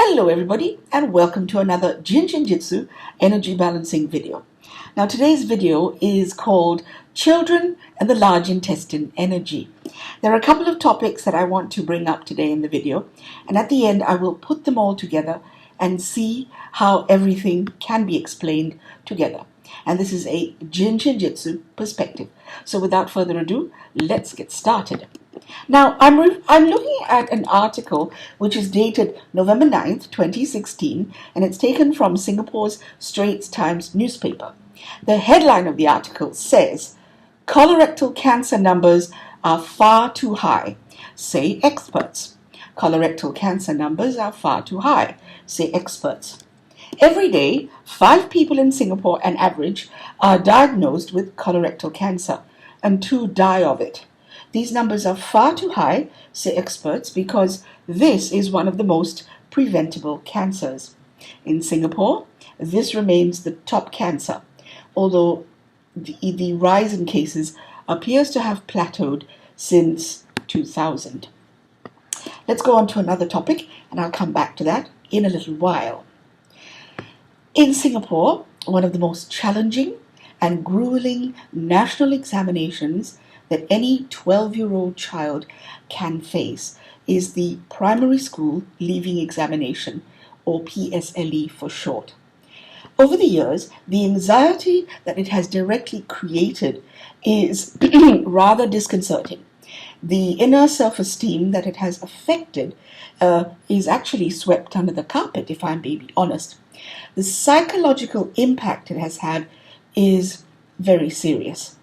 Hello everybody and welcome to another Jin Shin Jyutsu energy balancing video. Now today's video is called Children and the Large Intestine Energy. There are a couple of topics that I want to bring up today in the video, and at the end I will put them all together and see how everything can be explained together. And this is a Jin Shin Jyutsu perspective. So without further ado, let's get started. Now, I'm looking at an article which is dated November 9th, 2016, and it's taken from Singapore's Straits Times newspaper. The headline of the article says, "Colorectal cancer numbers are far too high, say experts." Colorectal cancer numbers are far too high, say experts. Every day, 5 people in Singapore on average are diagnosed with colorectal cancer, and 2 die of it. These numbers are far too high, say experts, because this is one of the most preventable cancers. In Singapore, this remains the top cancer, although the rise in cases appears to have plateaued since 2000. Let's go on to another topic, and I'll come back to that in a little while. In Singapore, one of the most challenging and grueling national examinations that any 12-year-old child can face is the Primary School Leaving Examination, or PSLE for short. Over the years, the anxiety that it has directly created is rather disconcerting. The inner self-esteem that it has affected is actually swept under the carpet, if I'm being honest. The psychological impact it has had is very serious.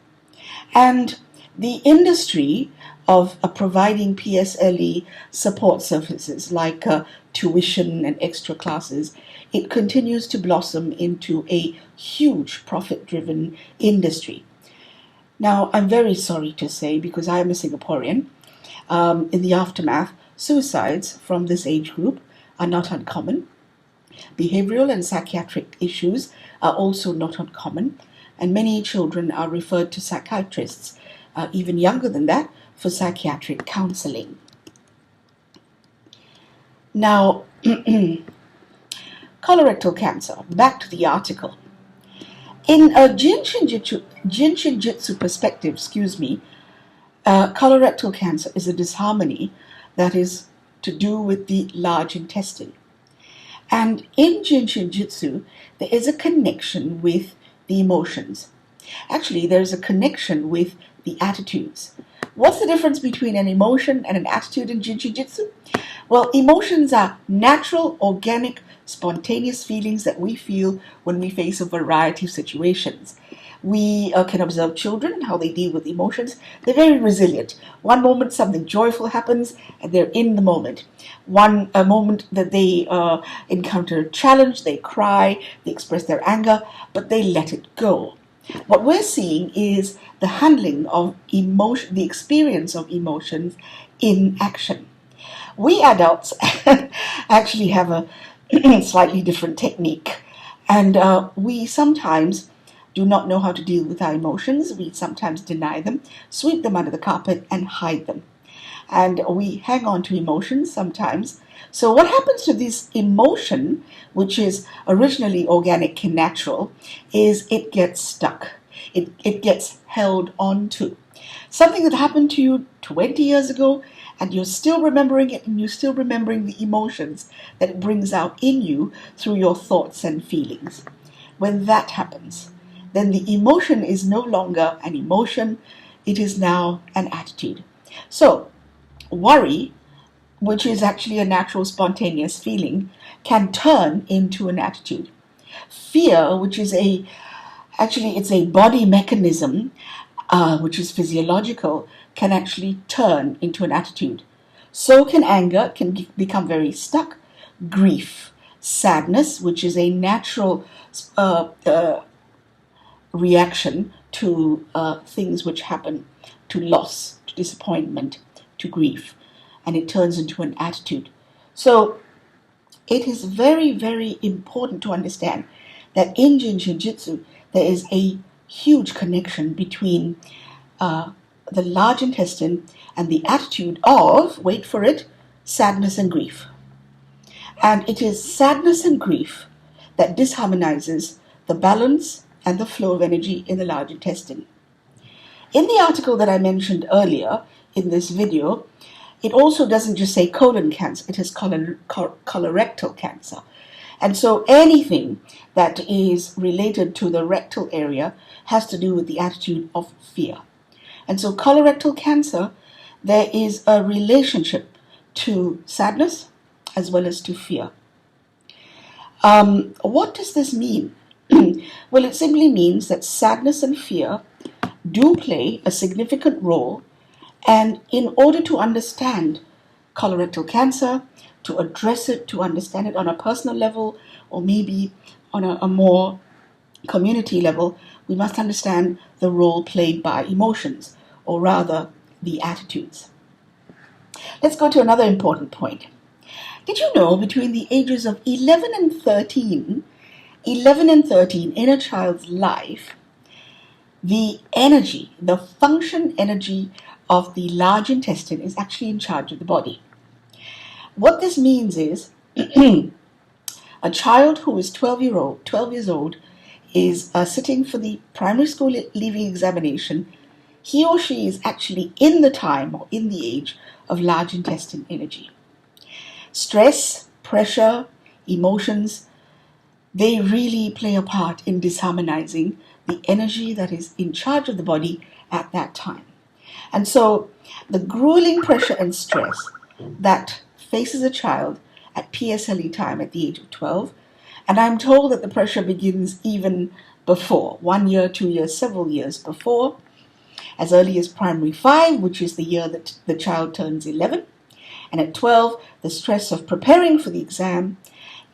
And the industry of providing PSLE support services like tuition and extra classes, it continues to blossom into a huge profit-driven industry. Now, I'm very sorry to say, because I am a Singaporean, in the aftermath, suicides from this age group are not uncommon. Behavioral and psychiatric issues are also not uncommon, and many children are referred to psychiatrists, even younger than that, for psychiatric counseling. Now, colorectal cancer, back to the article. In a Jin Shin Jyutsu perspective, colorectal cancer is a disharmony that is to do with the large intestine. And in Jin Shin Jyutsu, there is a connection with the emotions. Actually, there's a connection with the attitudes. What's the difference between an emotion and an attitude in Jin Shin Jyutsu? Well, emotions are natural, organic, spontaneous feelings that we feel when we face a variety of situations. We can observe children and how they deal with emotions. They're very resilient. One moment something joyful happens and they're in the moment. A moment that they encounter a challenge, they cry, they express their anger, but they let it go. What we're seeing is the handling of emotion, the experience of emotions in action. We adults actually have a slightly different technique, and we sometimes do not know how to deal with our emotions. We sometimes deny them, sweep them under the carpet, and hide them. And we hang on to emotions sometimes. So what happens to this emotion, which is originally organic and natural, is it gets stuck. It gets held on to. Something that happened to you 20 years ago, and you're still remembering it, and you're still remembering the emotions that it brings out in you through your thoughts and feelings. When that happens, then the emotion is no longer an emotion, it is now an attitude. So, worry, which is actually a natural spontaneous feeling, can turn into an attitude. Fear, which is it's a body mechanism, which is physiological, can actually turn into an attitude. So can anger, can become very stuck. Grief, sadness, which is a natural reaction to things which happen, to loss, to disappointment, to grief, and it turns into an attitude. So it is very, very important to understand that in Jin Shin Jyutsu there is a huge connection between the large intestine and the attitude of, wait for it, sadness and grief. And it is sadness and grief that disharmonizes the balance and the flow of energy in the large intestine. In the article that I mentioned earlier in this video, it also doesn't just say colon cancer, it is colorectal cancer. And so anything that is related to the rectal area has to do with the attitude of fear. And so colorectal cancer, there is a relationship to sadness as well as to fear. What does this mean? Well, it simply means that sadness and fear do play a significant role, and in order to understand colorectal cancer, to address it, to understand it on a personal level, or maybe on a more community level, we must understand the role played by emotions, or rather, the attitudes. Let's go to another important point. Did you know between the ages of 11 and 13 in a child's life, the energy, the function energy of the large intestine is actually in charge of the body? What this means is a child who is 12 years old is sitting for the primary school leaving examination. He or she is actually in the time or in the age of large intestine energy. Stress, pressure, emotions, they really play a part in disharmonizing the energy that is in charge of the body at that time. And so the grueling pressure and stress that faces a child at PSLE time at the age of 12, and I'm told that the pressure begins even before, 1 year, 2 years, several years before, as early as primary 5, which is the year that the child turns 11, and at 12, the stress of preparing for the exam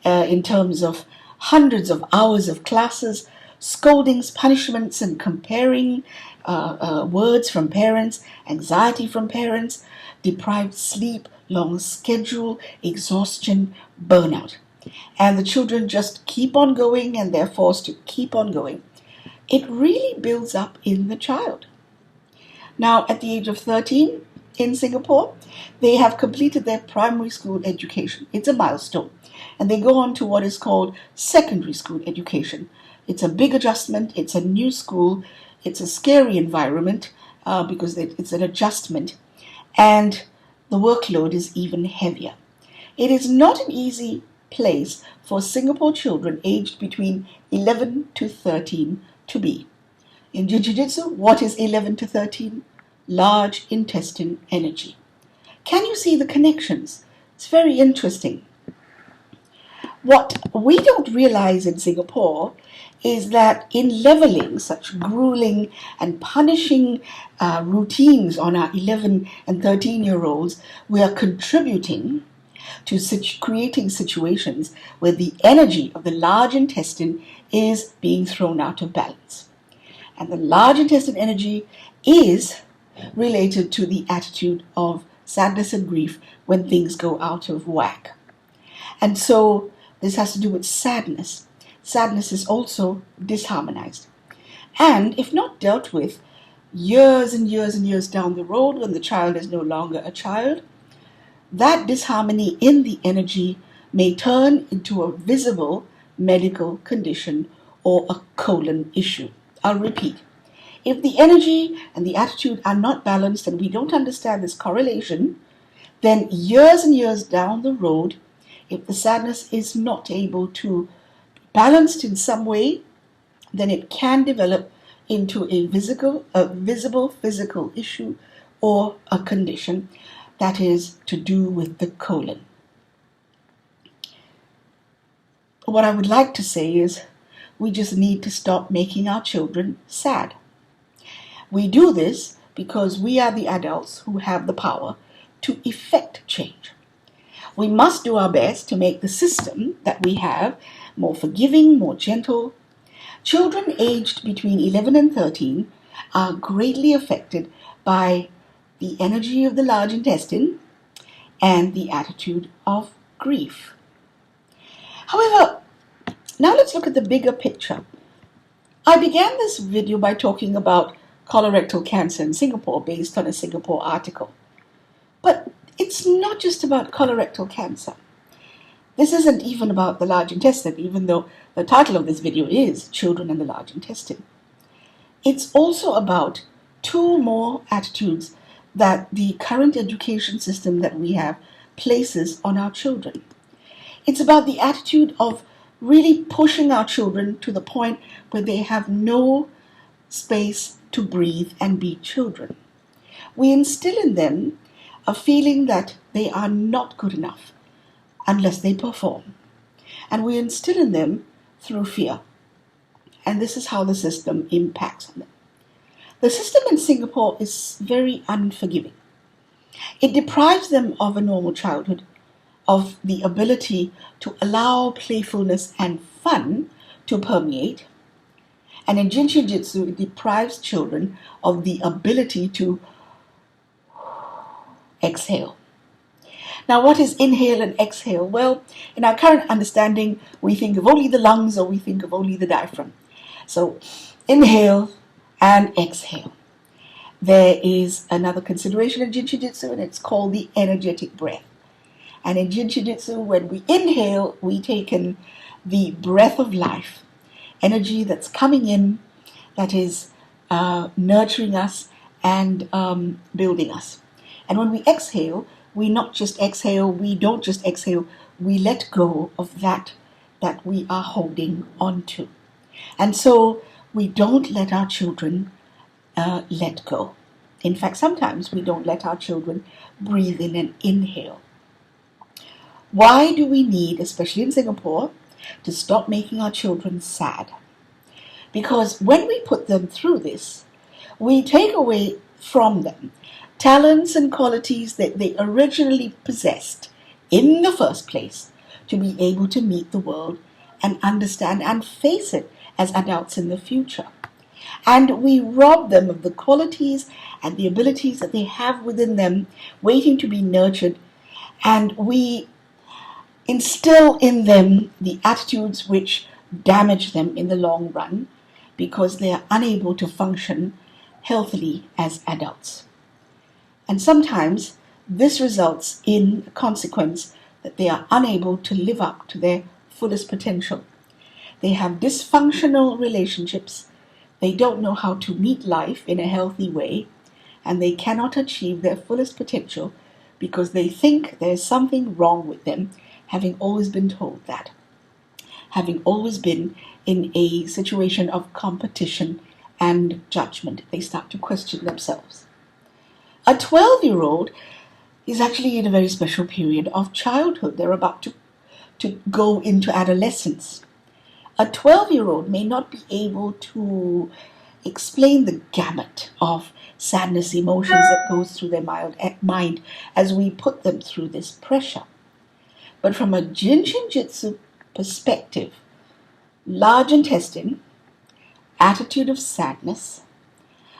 in terms of hundreds of hours of classes, scoldings, punishments, and comparing words from parents, anxiety from parents, deprived sleep, long schedule, exhaustion, burnout. And the children just keep on going, and they're forced to keep on going. It really builds up in the child. Now, at the age of 13 in Singapore, they have completed their primary school education. It's a milestone. And they go on to what is called secondary school education. It's a big adjustment. It's a new school. It's a scary environment because it's an adjustment. And the workload is even heavier. It is not an easy place for Singapore children aged between 11 to 13 to be. In Jin Shin Jyutsu, what is 11 to 13? Large intestine energy. Can you see the connections? It's very interesting. What we don't realize in Singapore is that in leveling such grueling and punishing routines on our 11 and 13-year-olds, we are contributing to creating situations where the energy of the large intestine is being thrown out of balance. And the large intestine energy is related to the attitude of sadness and grief when things go out of whack. And so this has to do with sadness. Sadness is also disharmonized. And if not dealt with years and years and years down the road when the child is no longer a child, that disharmony in the energy may turn into a visible medical condition or a colon issue. I'll repeat. If the energy and the attitude are not balanced and we don't understand this correlation, then years and years down the road, if the sadness is not able to be balanced in some way, then it can develop into a visible physical issue or a condition that is to do with the colon. What I would like to say is we just need to stop making our children sad. We do this because we are the adults who have the power to effect change. We must do our best to make the system that we have more forgiving, more gentle. Children aged between 11 and 13 are greatly affected by the energy of the large intestine and the attitude of grief. However, now let's look at the bigger picture. I began this video by talking about colorectal cancer in Singapore based on a Singapore article. But it's not just about colorectal cancer. This isn't even about the large intestine, even though the title of this video is Children and the Large Intestine. It's also about two more attitudes that the current education system that we have places on our children. It's about the attitude of really pushing our children to the point where they have no space to breathe and be children. We instill in them a feeling that they are not good enough unless they perform. And we instill in them through fear. And this is how the system impacts on them. The system in Singapore is very unforgiving. It deprives them of a normal childhood, of the ability to allow playfulness and fun to permeate. And in Jin Shin Jyutsu, it deprives children of the ability to exhale. Now, what is inhale and exhale? Well, in our current understanding, we think of only the lungs or we think of only the diaphragm. So, inhale and exhale. There is another consideration in Jin Shin Jyutsu, and it's called the energetic breath. And in Jin Shin Jyutsu, when we inhale, we take in the breath of life, energy that's coming in, that is nurturing us and building us. And when we exhale, we not just exhale, we don't just exhale, we let go of that we are holding on to. And so we don't let our children let go. In fact, sometimes we don't let our children breathe in and inhale. Why do we need, especially in Singapore, to stop making our children sad? Because when we put them through this, we take away from them talents and qualities that they originally possessed in the first place to be able to meet the world and understand and face it as adults in the future. And we rob them of the qualities and the abilities that they have within them waiting to be nurtured, and we instill in them the attitudes which damage them in the long run because they are unable to function healthily as adults. And sometimes this results in a consequence that they are unable to live up to their fullest potential. They have dysfunctional relationships, they don't know how to meet life in a healthy way, and they cannot achieve their fullest potential because they think there's something wrong with them, having always been told that, having always been in a situation of competition and judgment. They start to question themselves. A 12-year-old is actually in a very special period of childhood. They're about to go into adolescence. A 12-year-old may not be able to explain the gamut of sadness, emotions that goes through their mind as we put them through this pressure. But from a Jin Shin Jyutsu perspective, large intestine, attitude of sadness,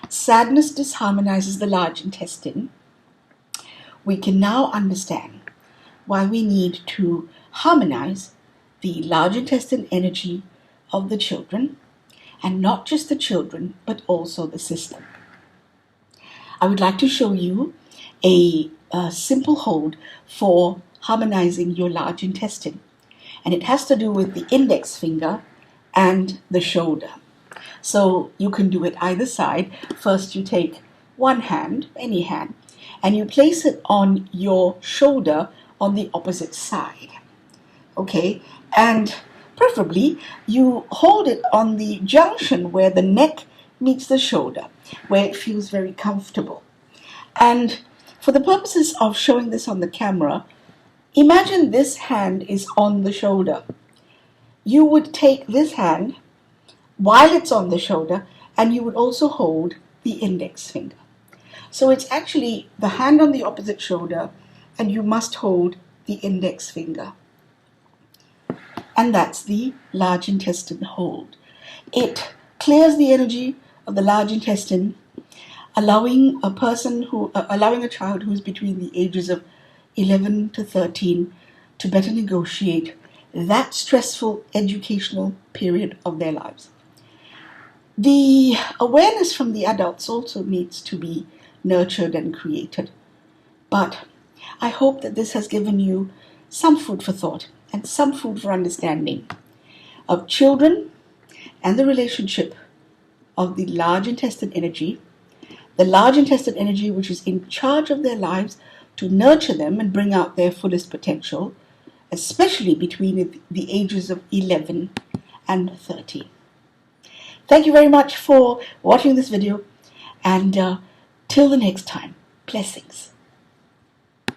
sadness disharmonizes the large intestine. We can now understand why we need to harmonize the large intestine energy of the children, and not just the children, but also the system. I would like to show you a simple hold for harmonizing your large intestine, and it has to do with the index finger and the shoulder. So you can do it either side. First you take one hand, any hand, and you place it on your shoulder on the opposite side. Okay, and preferably you hold it on the junction where the neck meets the shoulder, where it feels very comfortable. And for the purposes of showing this on the camera, imagine this hand is on the shoulder. You would take this hand while it's on the shoulder, and you would also hold the index finger. So it's actually the hand on the opposite shoulder, and you must hold the index finger. And that's the large intestine hold. It clears the energy of the large intestine, allowing a child who's between the ages of 11 to 13 to better negotiate that stressful educational period of their lives. The awareness from the adults also needs to be nurtured and created. But I hope that this has given you some food for thought and some food for understanding of children and the relationship of the large intestine energy, the large intestine energy which is in charge of their lives to nurture them and bring out their fullest potential, especially between the ages of 11 and 30. Thank you very much for watching this video, and till the next time, blessings.